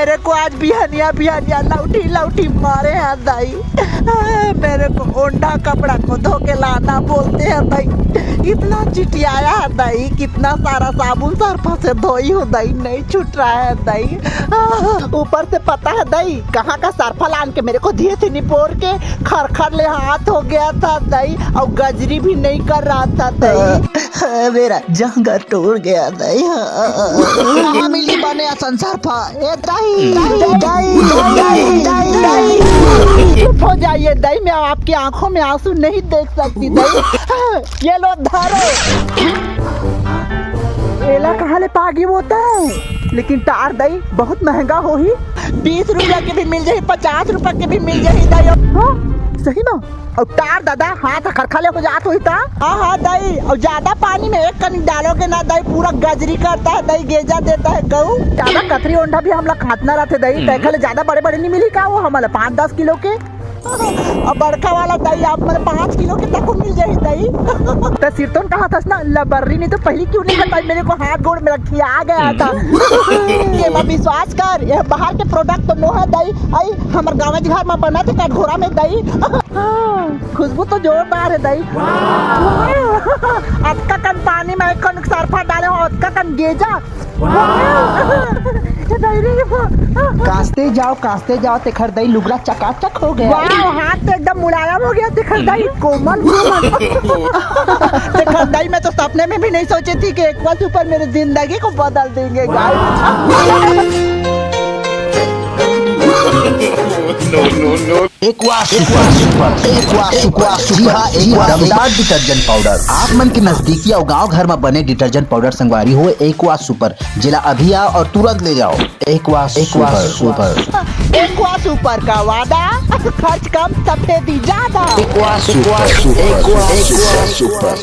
मेरे को आज बिहनिया बिहनिया लौटी लौटी मारे हैं दाई। मेरे को ओंडा कपड़ा को धो के लाना बोलते हैं दाई। इतना चिटियाया है दाई, कितना सारा साबुन सर्फ से धोई हूँ दाई, नहीं छूट रहा है दाई। ऊपर से पता है दाई कहाँ का सर्फा लान के मेरे को दिए थे निपोर के, खरखर ले हाथ हो गया था दाई, और गजरी भी नहीं कर रहा था दाई। मेरा जंगा टूट गया दाई। मिली बने संसर्फा ए दाई दाई दाई दाई दाई। चुप हो जाइए दाई, मैं आपकी आंखों में आंसू नहीं देख सकती दाई। ये लो धरो। एला कहाँ ले पागी होता है, लेकिन तार दाई बहुत महंगा हो ही। 20 रुपया के भी मिल जाए, 50 रुपया के भी मिल जाए दाई। हाँ सही ना। और तार दादा हाथ खरखले हो जात हुई था। हाँ दाई, और ज्यादा पानी में एक कनी डालोगे ना दाई, पूरा गजरी करता है दाई, गेजा देता है गऊ। ज्यादा कतरी ओंडा भी हम लोग खातना रहते दाई, तैखले ज्यादा बड़े बड़े नहीं मिली का वो हमारे 5-10 किलो के। अब बड़का वाला दाई आप मेरे 5 किलो के तक मिल जाए दाई। तो सिरतों कहा था ना लबर्री नहीं तो पहली क्यों नहीं बताई, मेरे को हाथ गोड़ में रखी आ गया था। ये मैं विश्वास कर, ये बाहर के प्रोडक्ट तो नो है दाई। आई हमारे गाँव घर में बना थे कटघोरा में दाई। खुशबू तो जोरदार है दाई। अटका कन पानी में कन सरफा डाले हो, अटका कन गेजा। कास्ते जाओ तेखर दई लुगड़ा चकाचक हो गया। हाथ तो एकदम मुलायम हो गया तेखर दई, कोमल कोमल। तेखर दई मैं तो सपने में भी नहीं सोची थी कि एक बार ऊपर मेरी जिंदगी को बदल देंगे एक्वा दमदार डिटर्जेंट पाउडर। आप मन के नजदीकी और गांव घर में बने डिटर्जेंट पाउडर संगवारी हो एक्वा सुपर, जिला अभी आओ और तुरंत ले जाओ। एक्वा सुपर का वादा, खर्च कम सफेदी ज्यादा। Aqua super.